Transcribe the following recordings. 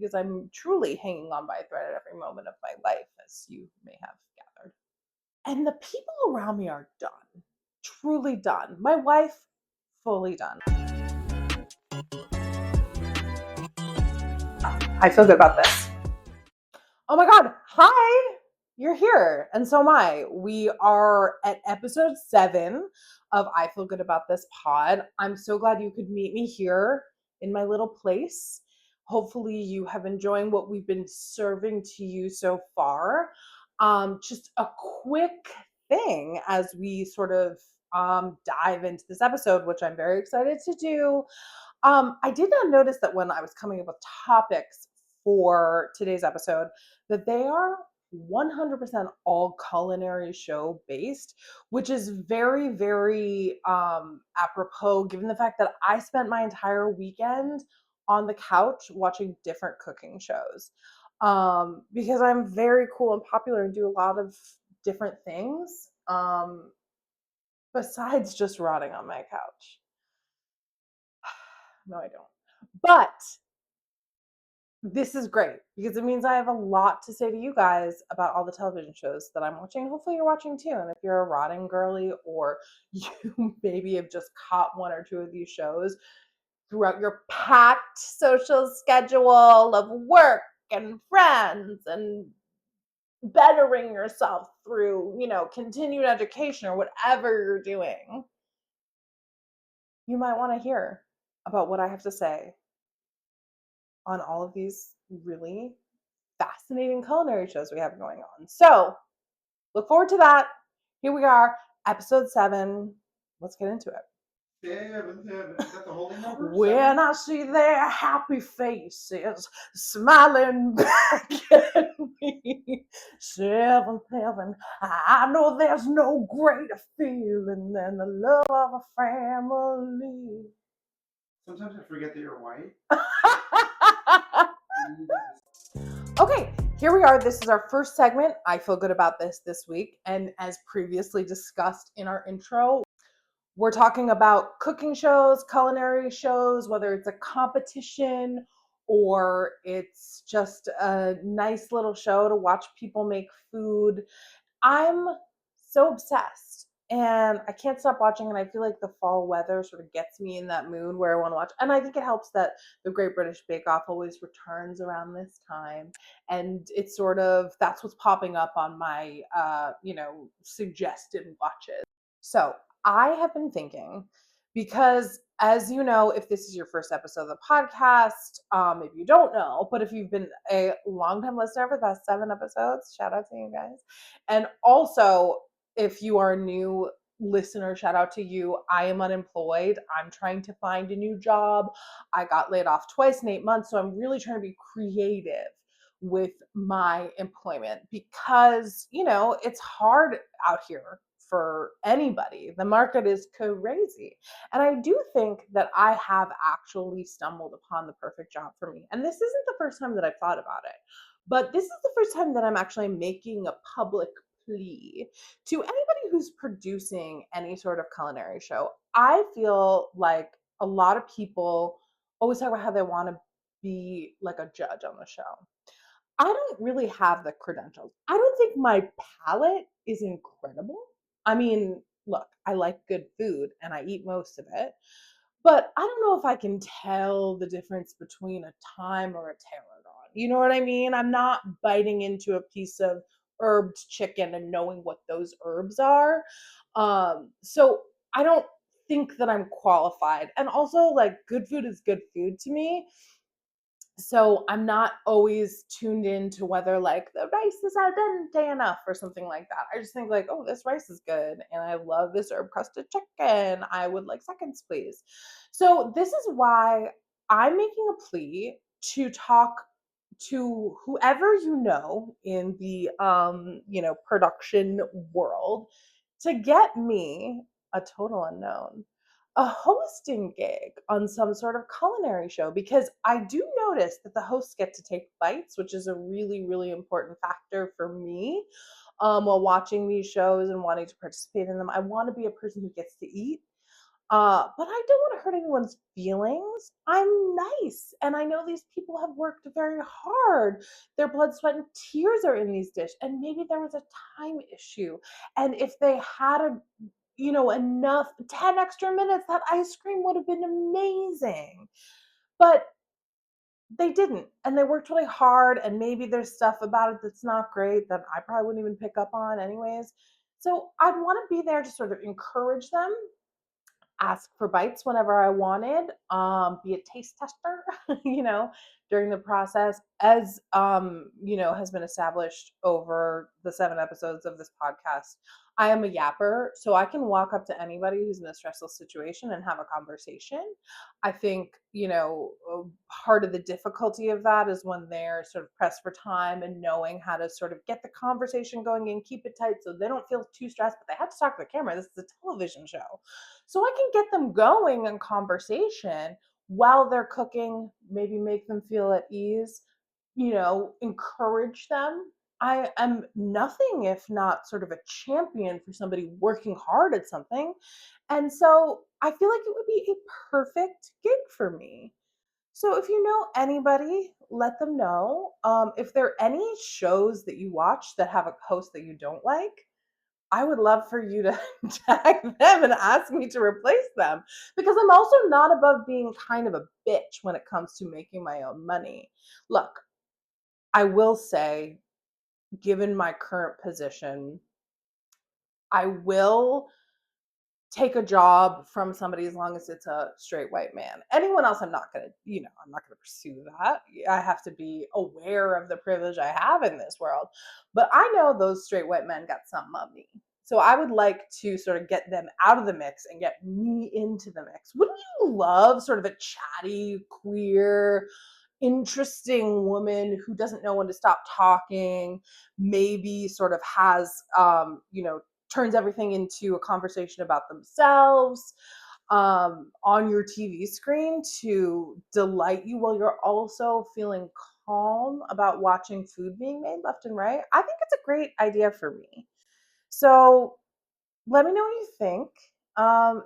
because I'm truly hanging on by a thread at every moment of my life, as you may have gathered. And the people around me are done, truly done. My wife, fully done. I feel good about this. Oh my God. Hi. You're here. And so am I. We are at episode 7 of I Feel Good About This pod. I'm so glad you could meet me here in my little place. Hopefully, you have enjoyed what we've been serving to you so far. Just a quick thing as we sort of dive into this episode, which I'm very excited to do. I did not notice that when I was coming up with topics for today's episode, that they are 100% all culinary show based, which is very, very apropos given the fact that I spent my entire weekend on the couch watching different cooking shows. Because I'm very cool and popular and do a lot of different things besides just rotting on my couch. No, I don't. But this is great because it means I have a lot to say to you guys about all the television shows that I'm watching. Hopefully, you're watching too. And if you're a rotting girly or you maybe have just caught one or two of these shows throughout your packed social schedule of work and friends and bettering yourself through, continued education or whatever you're doing, you might want to hear about what I have to say on all of these really fascinating culinary shows we have going on. So look forward to that. Here we are, episode 7. Let's get into it. 7, 7. Is that the holy number? When 7? I see their happy faces smiling back at me, 7, 7. I know there's no greater feeling than the love of a family. Sometimes I forget that you're white. Okay, here we are. This is our first segment. I feel good about this week. And as previously discussed in our intro, we're talking about cooking shows, culinary shows, whether it's a competition or it's just a nice little show to watch people make food. I'm so obsessed and I can't stop watching, and I feel like the fall weather sort of gets me in that mood where I want to watch. And I think it helps that the Great British Bake Off always returns around this time, and it's sort of that's what's popping up on my suggested watches. So I have been thinking, because as you know, if this is your first episode of the podcast, if you don't know, but if you've been a longtime listener for the past 7 episodes, shout out to you guys. And also, if you are a new listener, shout out to you. I am unemployed. I'm trying to find a new job. I got laid off twice in 8 months. So I'm really trying to be creative with my employment because, it's hard out here for anybody. The market is crazy. And I do think that I have actually stumbled upon the perfect job for me. And this isn't the first time that I've thought about it. But this is the first time that I'm actually making a public plea to anybody who's producing any sort of culinary show. I feel like a lot of people always talk about how they want to be like a judge on the show. I don't really have the credentials. I don't think my palate is incredible. I mean, look, I like good food and I eat most of it. But I don't know if I can tell the difference between a thyme or a tarragon. You know what I mean? I'm not biting into a piece of herbed chicken and knowing what those herbs are. So I don't think that I'm qualified. And also, like, good food is good food to me. So I'm not always tuned in to whether like the rice is al dente enough or something like that. I just think like, oh, this rice is good and I love this herb crusted chicken. I would like seconds, please. So this is why I'm making a plea to talk to whoever you know in the production world to get me, a total unknown, a hosting gig on some sort of culinary show, because I do notice that the hosts get to take bites, which is a really, really important factor for me while watching these shows and wanting to participate in them. I want to be a person who gets to eat. But I don't want to hurt anyone's feelings. I'm nice. And I know these people have worked very hard. Their blood, sweat, and tears are in these dishes. And maybe there was a time issue. And if they had enough 10 extra minutes, that ice cream would have been amazing. But they didn't. And they worked really hard. And maybe there's stuff about it that's not great that I probably wouldn't even pick up on anyways. So I'd want to be there to sort of encourage them, ask for bites whenever I wanted, be a taste tester, during the process, as has been established over the 7 episodes of this podcast. I am a yapper, so I can walk up to anybody who's in a stressful situation and have a conversation. I think, part of the difficulty of that is when they're sort of pressed for time and knowing how to sort of get the conversation going and keep it tight so they don't feel too stressed, but they have to talk to the camera. This is a television show. So I can get them going in conversation while they're cooking, maybe make them feel at ease, encourage them. I am nothing if not sort of a champion for somebody working hard at something. And so I feel like it would be a perfect gig for me. So if you know anybody, let them know. If there are any shows that you watch that have a host that you don't like, I would love for you to tag them and ask me to replace them, because I'm also not above being kind of a bitch when it comes to making my own money. Look, I will say, given my current position, I will take a job from somebody as long as it's a straight white man. Anyone else, I'm not gonna pursue that. I have to be aware of the privilege I have in this world. But I know those straight white men got something on me. So I would like to sort of get them out of the mix and get me into the mix. Wouldn't you love sort of a chatty, queer, interesting woman who doesn't know when to stop talking, maybe sort of has, turns everything into a conversation about themselves, on your TV screen to delight you while you're also feeling calm about watching food being made left and right? I think it's a great idea for me. So let me know what you think.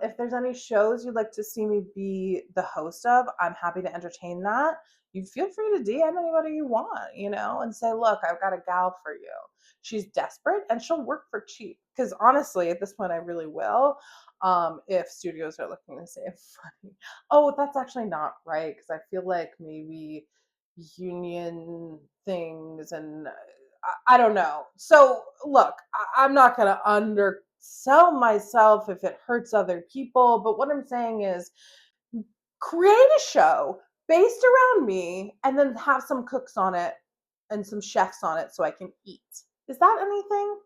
If there's any shows you'd like to see me be the host of, I'm happy to entertain that. You feel free to DM anybody you want, and say, look, I've got a gal for you. She's desperate and she'll work for cheap. Because honestly, at this point, I really will. If studios are looking to save money. Oh, that's actually not right. Because I feel like maybe union things and I don't know. So look, I'm not going to undersell myself if it hurts other people, but what I'm saying is create a show based around me and then have some cooks on it and some chefs on it so I can eat. Is that anything?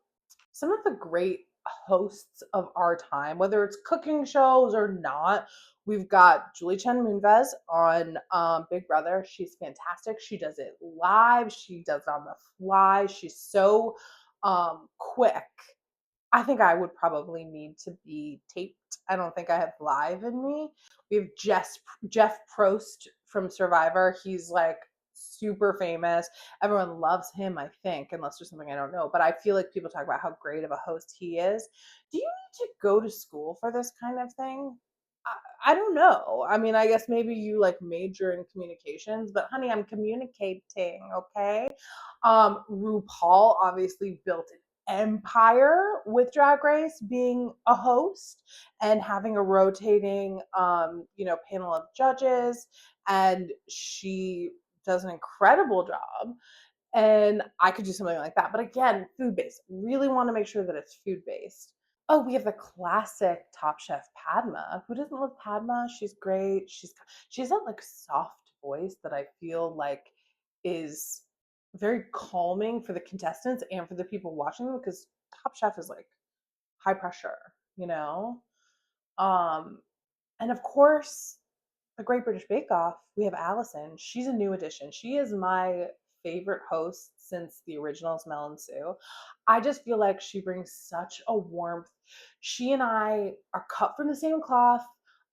Some of the great hosts of our time, whether it's cooking shows or not. We've got Julie Chen Moonves on Big Brother. She's fantastic. She does it live. She does it on the fly. She's so quick. I think I would probably need to be taped. I don't think I have live in me. We have Jeff Prost from Survivor. He's like super famous. Everyone loves him, I think, unless there's something I don't know. But I feel like people talk about how great of a host he is. Do you need to go to school for this kind of thing? I don't know. I mean, I guess maybe you like major in communications, but honey, I'm communicating, okay? RuPaul obviously built an empire with Drag Race being a host and having a rotating panel of judges, and she does an incredible job, and I could do something like that, but again, food based. Really want to make sure that it's food based. Oh, we have the classic Top Chef Padma. Who doesn't love Padma? She's great. She's that like soft voice that I feel like is very calming for the contestants and for the people watching them, because Top Chef is like high pressure, you know? Um, and of course, the Great British Bake Off, we have Allison. She's a new addition. She is my favorite host since the originals, Mel and Sue. I just feel like she brings such a warmth. She and I are cut from the same cloth.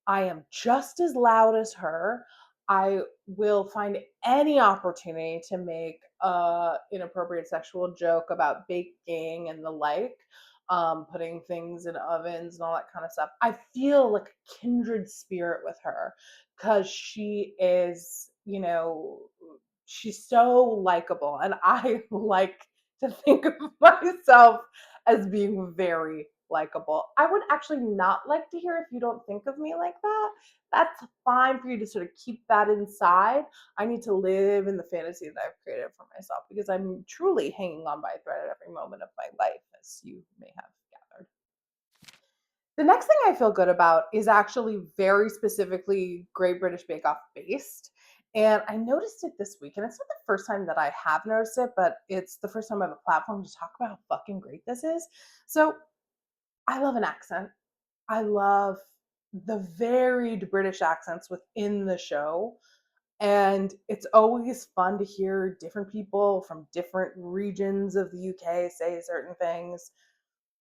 I am just as loud as her. I will find any opportunity to make a inappropriate sexual joke about baking and the like. putting things in ovens and all that kind of stuff. I feel like a kindred spirit with her because she is, she's so likable. And I like to think of myself as being very likable. I would actually not like to hear if you don't think of me like that. That's fine for you to sort of keep that inside. I need to live in the fantasy that I've created for myself because I'm truly hanging on by a thread at every moment of my life, as you may have gathered. The next thing I feel good about is actually very specifically Great British Bake Off based. And I noticed it this week. And it's not the first time that I have noticed it, but it's the first time I have a platform to talk about how fucking great this is. So I love an accent. I love the varied British accents within the show. And it's always fun to hear different people from different regions of the UK say certain things.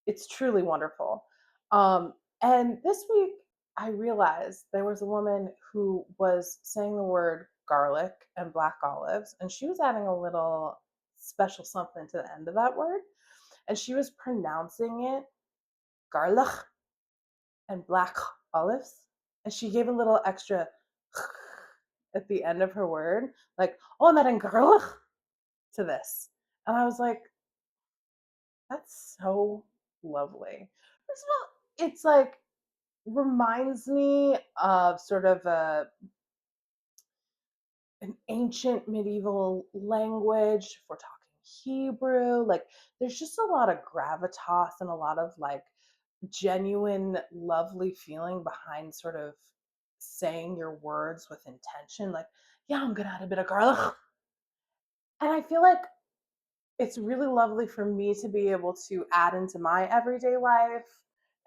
It's truly wonderful. Um, and this week, I realized there was a woman who was saying the word garlic and black olives, and she was adding a little special something to the end of that word. And she was pronouncing it garlic and black olives. And she gave a little extra at the end of her word, like, oh, I'm adding garlic to this. And I was like, that's so lovely. First of all, it's like reminds me of sort of an ancient medieval language. If we're talking Hebrew, like there's just a lot of gravitas and a lot of like genuine, lovely feeling behind sort of saying your words with intention. Like, yeah, I'm gonna add a bit of garlic. And I feel like it's really lovely for me to be able to add into my everyday life.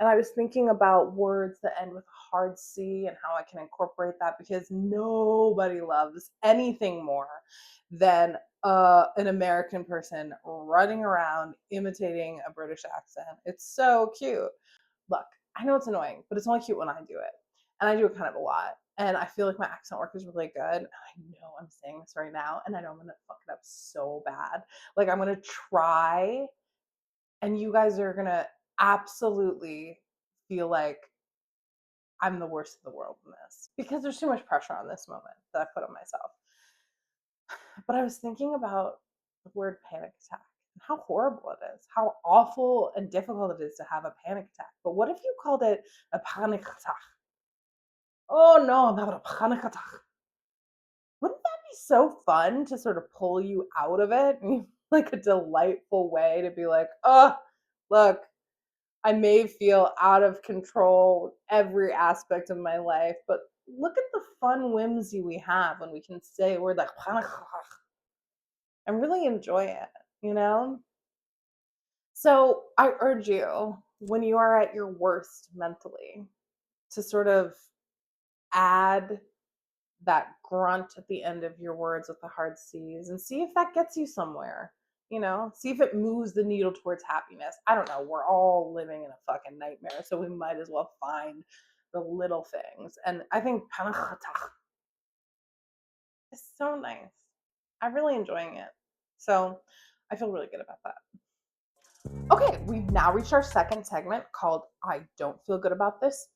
And I was thinking about words that end with a hard C and how I can incorporate that because nobody loves anything more than an American person running around imitating a British accent. It's so cute. Look, I know it's annoying, but it's only cute when I do it. And I do it kind of a lot. And I feel like my accent work is really good. And I know I'm saying this right now, and I know I'm gonna fuck it up so bad. Like I'm gonna try, and you guys are gonna absolutely feel like I'm the worst of the world in this because there's too much pressure on this moment that I put on myself. But I was thinking about the word panic attack and how horrible it is, how awful and difficult it is to have a panic attack. But what if you called it a panic attack? Oh no, I'm having a panic attack. Wouldn't that be so fun to sort of pull you out of it? Like a delightful way to be like, oh, look, I may feel out of control every aspect of my life, but look at the fun whimsy we have when we can say we're like panic attack and really enjoy it, you know? So I urge you, when you are at your worst mentally, to sort of add that grunt at the end of your words with the hard C's and see if that gets you somewhere. See if it moves the needle towards happiness. I don't know. We're all living in a fucking nightmare, so we might as well find the little things. And I think panachata is so nice. I'm really enjoying it. So I feel really good about that. Okay, we've now reached our second segment called I Don't Feel Good About This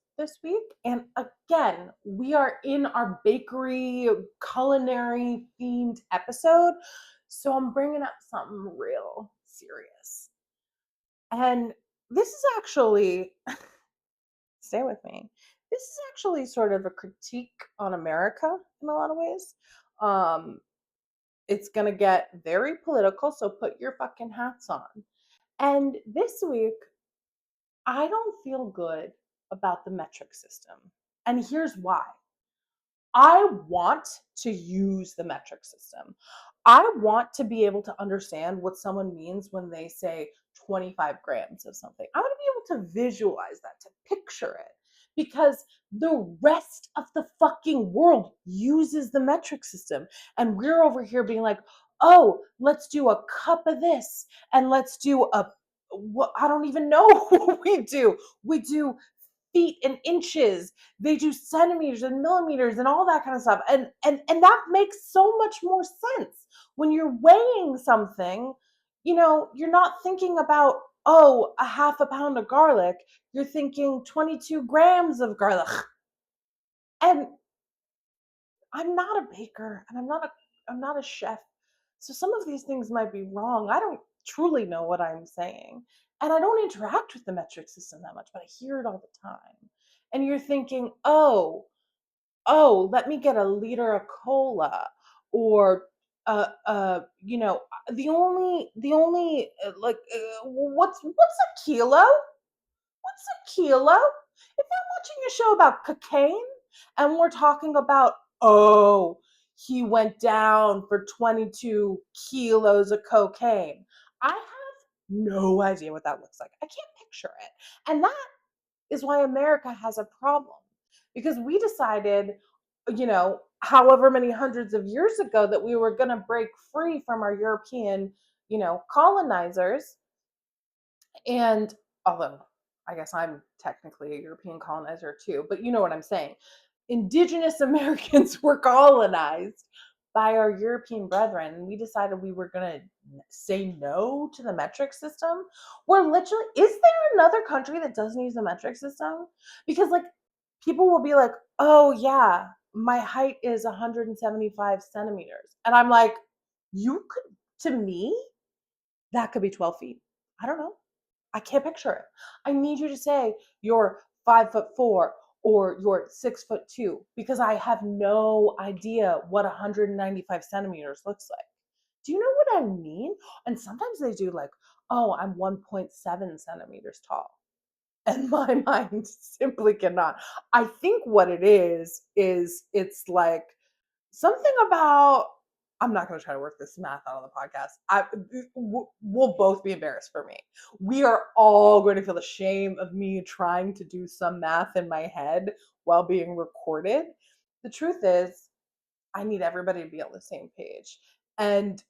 week. And again, we are in our bakery culinary themed episode. So I'm bringing up something real serious. And this is actually, stay with me, this is actually sort of a critique on America in a lot of ways. Um, it's going to get very political, so put your fucking hats on. And this week, I don't feel good about the metric system. And here's why. I want to use the metric system. I want to be able to understand what someone means when they say 25 grams of something. I want to be able to visualize that, to picture it, because the rest of the fucking world uses the metric system. And we're over here being like, oh, let's do a cup of this and let's do what I don't even know what we do. We do feet and inches, they do centimeters and millimeters and all that kind of stuff, and that makes so much more sense when you're weighing something. You're not thinking about oh, a half a pound of garlic, you're thinking 22 grams of garlic. And I'm not a baker and I'm not a chef. So some of these things might be wrong. I don't truly know what I'm saying. And I don't interact with the metric system that much, but I hear it all the time. And you're thinking, let me get a liter of cola, or what's a kilo? What's a kilo? If I'm watching a show about cocaine and we're talking about, oh, he went down for 22 kilos of cocaine, I have no idea what that looks like. I can't picture it. And that is why America has a problem, because we decided, however many hundreds of years ago, that we were going to break free from our European, colonizers. And although I guess I'm technically a European colonizer too, but you know what I'm saying. Indigenous Americans were colonized by our European brethren, and we decided we were going to say no to the metric system. We're literally, is there another country that doesn't use the metric system? Because, like, people will be like, oh, yeah, my height is 175 centimeters. And I'm like, you could, to me, that could be 12 feet. I don't know. I can't picture it. I need you to say you're 5'4" or you're 6'2", because I have no idea what 195 centimeters looks like. Do you know what I mean? And sometimes they do like, oh, I'm 1.7 centimeters tall. And my mind simply cannot. I think what it is it's like something about, I'm not going to try to work this math out on the podcast. We'll both be embarrassed for me. We are all going to feel the shame of me trying to do some math in my head while being recorded. The truth is, I need everybody to be on the same page. And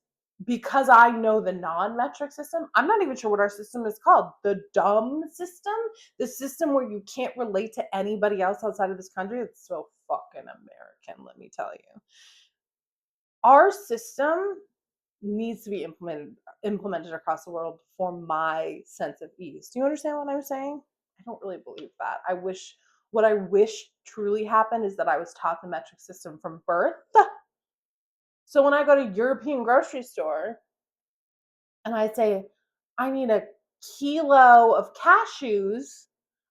because I know the non-metric system, I'm not even sure what our system is called. The dumb system, the system where you can't relate to anybody else outside of this country. It's so fucking American, let me tell you. Our system needs to be implemented across the world for my sense of ease. Do you understand what I'm saying? I don't really believe that. What I wish truly happened is that I was taught the metric system from birth. So when I go to European grocery store and I say, I need a kilo of cashews,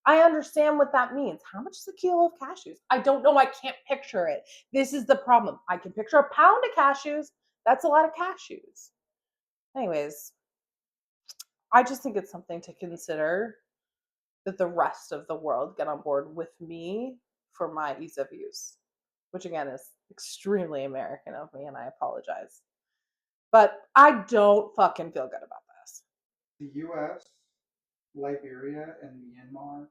I understand what that means. How much is a kilo of cashews? I don't know. I can't picture it. This is the problem. I can picture a pound of cashews. That's a lot of cashews. Anyways, I just think it's something to consider, that the rest of the world get on board with me for my ease of use, which again is extremely American of me, and I apologize. But I don't fucking feel good about this. The U.S., Liberia, and Myanmar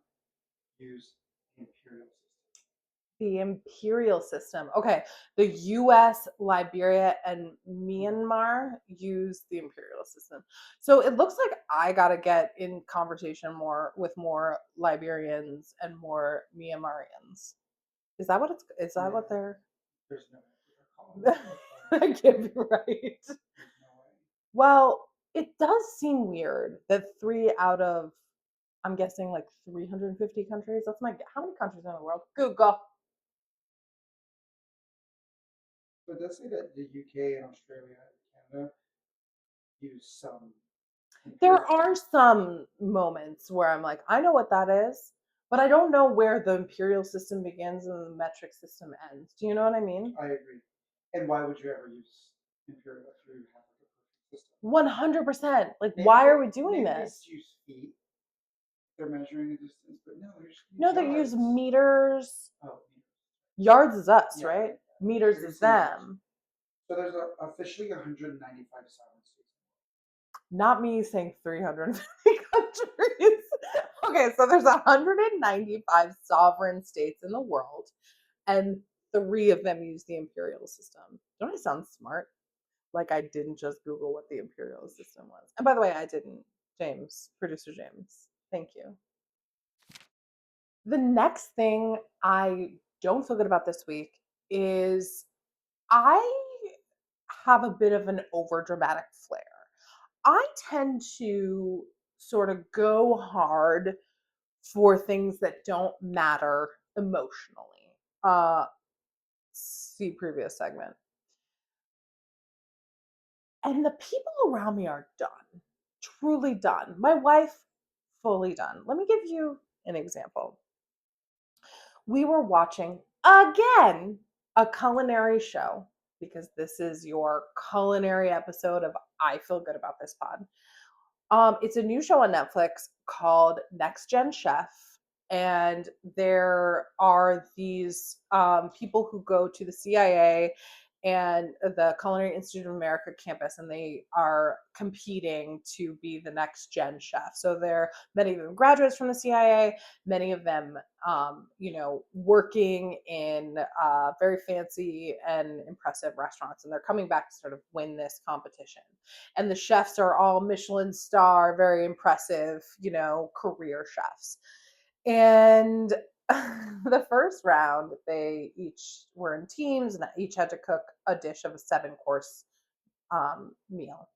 use the imperial system. The imperial system. Okay, the US, Liberia, and Myanmar use the imperial system. So it looks like I gotta get in conversation more with more Liberians and more Myanmarians. Is that what is that what Yeah, they're there's no way they're I can't be right. There's no way. Well, it does seem weird that 3 out of, I'm guessing, like 350 countries. That's my, how many countries in the world? Google. But it does say that the UK and Australia and Canada use some There imperial are system. some moments where I'm like, I know what that is, but I don't know where the imperial system begins and the metric system ends. Do you know what I mean? I agree. And why would you ever use imperial if you have like a perfect system? 100%. Like, Maybe why are they we doing maybe they this? just use feet. They're measuring a distance, but no, they're just No, use they use yards. meters. Oh, Yards is us, yeah, right? yeah. Meters You're is saying yards. them. So there's officially 195 sovereign states. Not me saying 350 countries. Okay, so there's 195 sovereign states in the world, and 3 of them use the imperial system. Don't I sound smart? Like I didn't just Google what the imperial system was. And by the way, I didn't. James, producer James, thank you. The next thing I don't feel good about this week is I have a bit of an over dramatic flair. I tend to sort of go hard for things that don't matter emotionally. See previous segment. And the people around me are done, truly done. My wife, fully done. Let me give you an example. We were watching again a culinary show because this is your culinary episode of I Feel Good About This Pod. It's a new show on Netflix called Next Gen Chef. And there are these people who go to the CIA and the Culinary Institute of America campus, and they are competing to be the next gen chef. So they're many of them graduates from the CIA, many of them, working in very fancy and impressive restaurants, and they're coming back to sort of win this competition. And the chefs are all Michelin star, very impressive, career chefs. And the first round, they each were in teams and each had to cook a dish of a 7-course meal.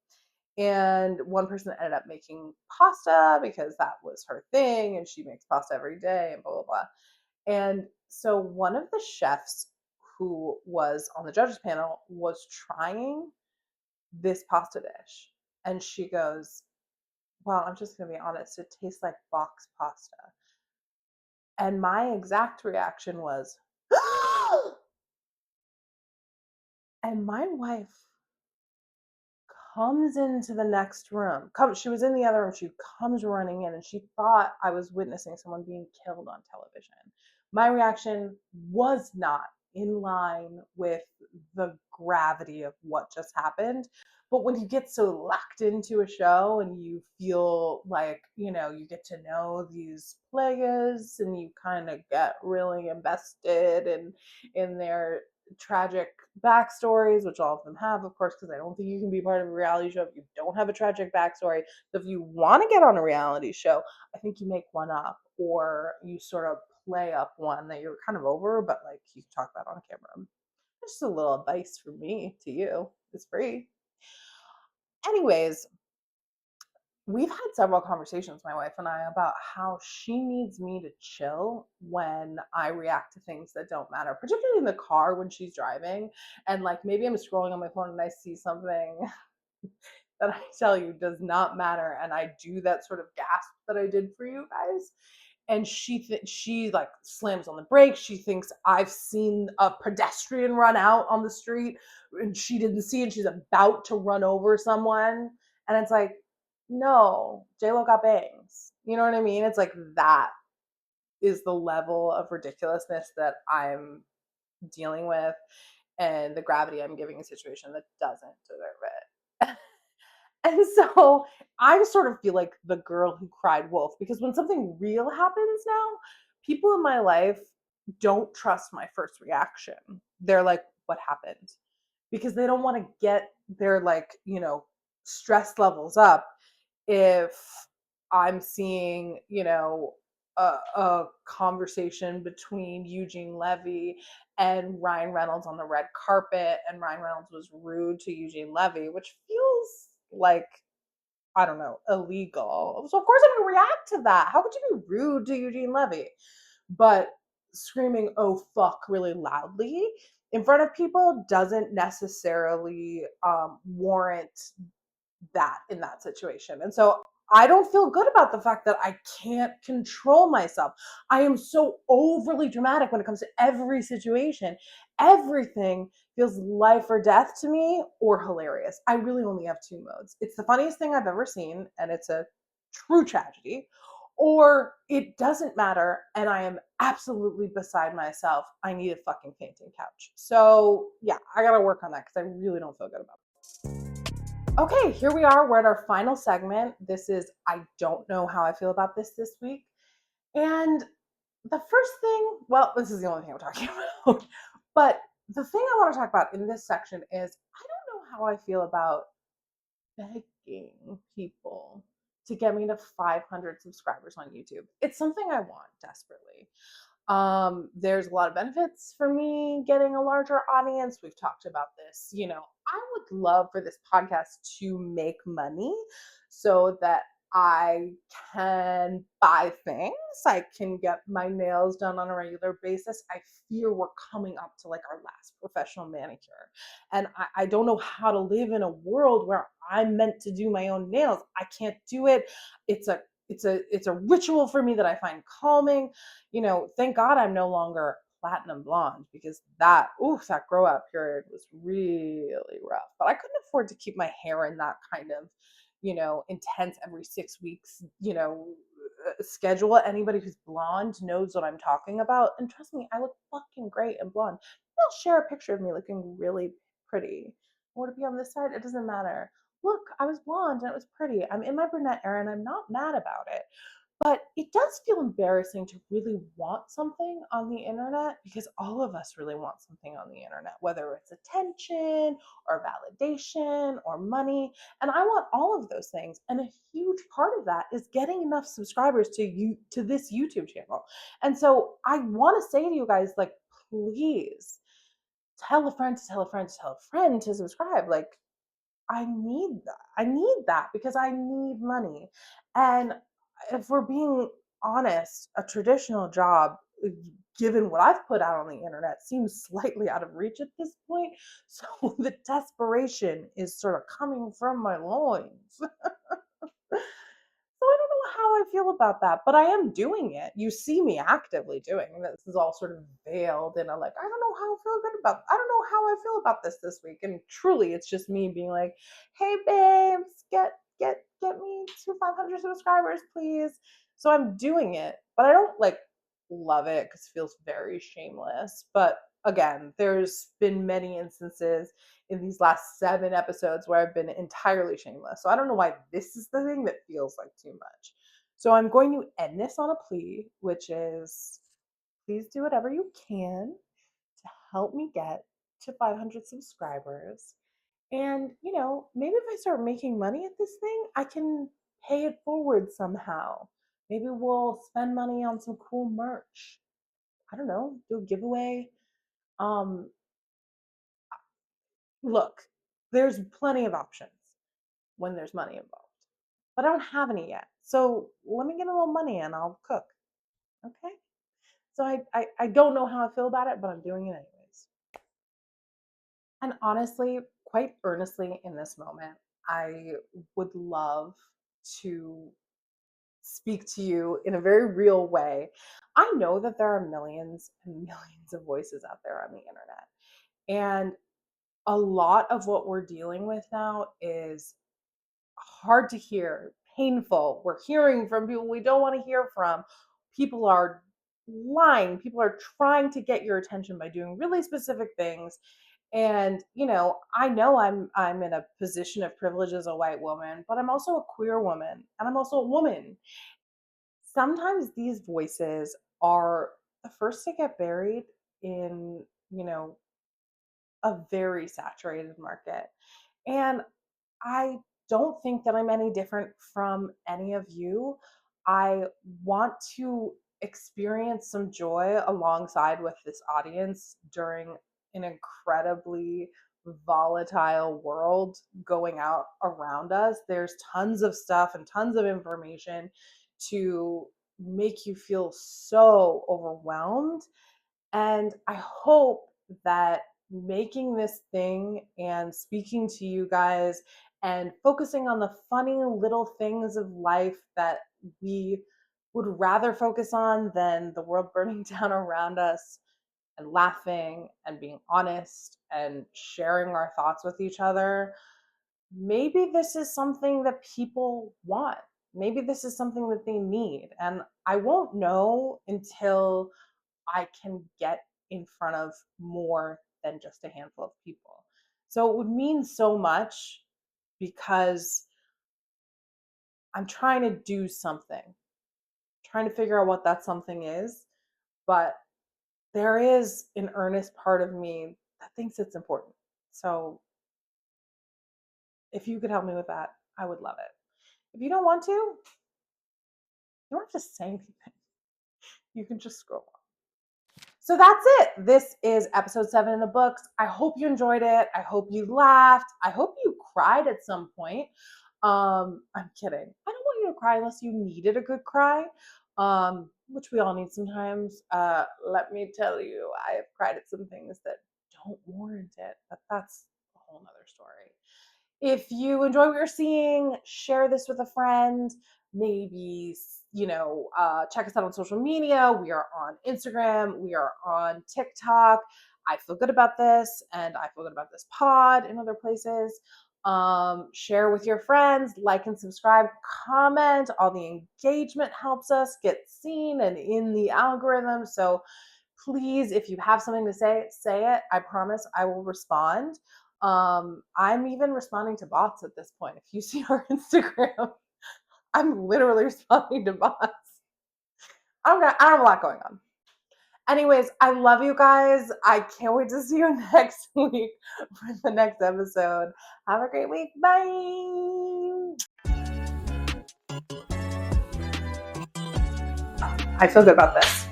And one person ended up making pasta because that was her thing, and she makes pasta every day, and blah, blah, blah. And so one of the chefs who was on the judges panel was trying this pasta dish. And she goes, well, I'm just going to be honest, it tastes like box pasta. And my exact reaction was, and my wife comes into the next room. She was in the other room. She comes running in and she thought I was witnessing someone being killed on television. My reaction was not in line with the gravity of what just happened. But when you get so locked into a show and you feel like, you get to know these players and you kind of get really invested in their tragic backstories, which all of them have, of course, because I don't think you can be part of a reality show if you don't have a tragic backstory. So if you want to get on a reality show, I think you make one up or you sort of play up one that you're kind of over, but like you talk about on camera. Just a little advice from me to you. It's free. Anyways, we've had several conversations, my wife and I, about how she needs me to chill when I react to things that don't matter, particularly in the car when she's driving. And like maybe I'm scrolling on my phone and I see something that I tell you does not matter. And I do that sort of gasp that I did for you guys. And she like slams on the brakes. She thinks I've seen a pedestrian run out on the street and she didn't see, and she's about to run over someone. And it's like, no, J-Lo got bangs. You know what I mean? It's like that is the level of ridiculousness that I'm dealing with and the gravity I'm giving a situation that doesn't deserve it. And so I sort of feel like the girl who cried wolf because when something real happens now, people in my life don't trust my first reaction. They're like, what happened? Because they don't want to get their stress levels up if I'm seeing, a conversation between Eugene Levy and Ryan Reynolds on the red carpet, and Ryan Reynolds was rude to Eugene Levy, which feels like, I don't know, illegal. So of course I'm gonna react to that. How could you be rude to Eugene Levy? But screaming "oh fuck" really loudly in front of people doesn't necessarily warrant that in that situation. And so I don't feel good about the fact that I can't control myself. I am so overly dramatic when it comes to every situation. Everything feels life or death to me or hilarious. I really only have two modes. It's the funniest thing I've ever seen and it's a true tragedy, or it doesn't matter and I am absolutely beside myself. I need a fucking fainting couch. So yeah, I gotta work on that because I really don't feel good about it. Okay, here we are. We're at our final segment. This is I don't know how I feel about this week. And the first thing, well, this is the only thing I'm talking about. But the thing I want to talk about in this section is I don't know how I feel about begging people to get me to 500 subscribers on YouTube. It's something I want desperately. There's a lot of benefits for me getting a larger audience. We've talked about this. I would love for this podcast to make money so that I can buy things. I can get my nails done on a regular basis. I fear we're coming up to like our last professional manicure. And I don't know how to live in a world where I'm meant to do my own nails. I can't do it. It's a ritual for me that I find calming. Thank God I'm no longer platinum blonde, because that grow out period was really rough. But I couldn't afford to keep my hair in that kind of intense every 6 weeks, schedule. Anybody who's blonde knows what I'm talking about. And trust me, I look fucking great in blonde. They'll share a picture of me looking really pretty. Or to be on this side, it doesn't matter. Look, I was blonde and it was pretty. I'm in my brunette era and I'm not mad about it. But it does feel embarrassing to really want something on the internet, because all of us really want something on the internet, whether it's attention or validation or money. And I want all of those things. And a huge part of that is getting enough subscribers to this YouTube channel. And so I want to say to you guys, like, please tell a friend to tell a friend to tell a friend to subscribe. Like, I need that. I need that because I need money. And if we're being honest, a traditional job, given what I've put out on the internet, seems slightly out of reach at this point. So the desperation is sort of coming from my loins. So I don't know how I feel about that, but I am doing it. You see me actively doing it. This is all sort of veiled in a like, I don't know how I feel good about. I don't know how I feel about this week. And truly, it's just me being like, hey babes, get me to 500 subscribers, please. So I'm doing it, but I don't like love it because it feels very shameless. But again, there's been many instances in these last 7 episodes where I've been entirely shameless. So I don't know why this is the thing that feels like too much. So I'm going to end this on a plea, which is please do whatever you can to help me get to 500 subscribers. And, maybe if I start making money at this thing, I can pay it forward somehow. Maybe we'll spend money on some cool merch. I don't know, do a giveaway. Um, Look, there's plenty of options when there's money involved, but I don't have any yet. So let me get a little money and I'll cook. Okay. So I don't know how I feel about it, but I'm doing it anyways. And honestly, quite earnestly in this moment, I would love to speak to you in a very real way. I know that there are millions and millions of voices out there on the internet. And a lot of what we're dealing with now is hard to hear, painful. We're hearing from people we don't want to hear from. People are lying. People are trying to get your attention by doing really specific things. And I know I'm in a position of privilege as a white woman, but I'm also a queer woman and I'm also a woman. Sometimes these voices are the first to get buried in, a very saturated market. And I don't think that I'm any different from any of you. I want to experience some joy alongside with this audience during an incredibly volatile world going out around us. There's tons of stuff and tons of information to make you feel so overwhelmed. And I hope that making this thing and speaking to you guys and focusing on the funny little things of life that we would rather focus on than the world burning down around us, and laughing and being honest and sharing our thoughts with each other. Maybe this is something that people want. Maybe this is something that they need. And I won't know until I can get in front of more than just a handful of people. So it would mean so much because I'm trying to do something, trying to figure out what that something is. But there is an earnest part of me that thinks it's important. So if you could help me with that, I would love it. If you don't want to, you don't have to say anything. You can just scroll on. So that's it. This is episode 7 in the books. I hope you enjoyed it. I hope you laughed. I hope you cried at some point. I'm kidding. I don't want you to cry unless you needed a good cry, which we all need sometimes. Let me tell you, I have cried at some things that don't warrant it, but that's a whole nother story. If you enjoy what you're seeing, share this with a friend. Maybe, check us out on social media. We are on Instagram. We are on TikTok. I feel good about this, and I feel good about this pod in other places. Share with your friends, like and subscribe, comment. All the engagement helps us get seen and in the algorithm. So please, if you have something to say it. I promise I will respond. I'm even responding to bots at this point. If you see our Instagram, I'm literally responding to bots. I have a lot going on. Anyways, I love you guys. I can't wait to see you next week for the next episode. Have a great week. Bye. I feel good about this.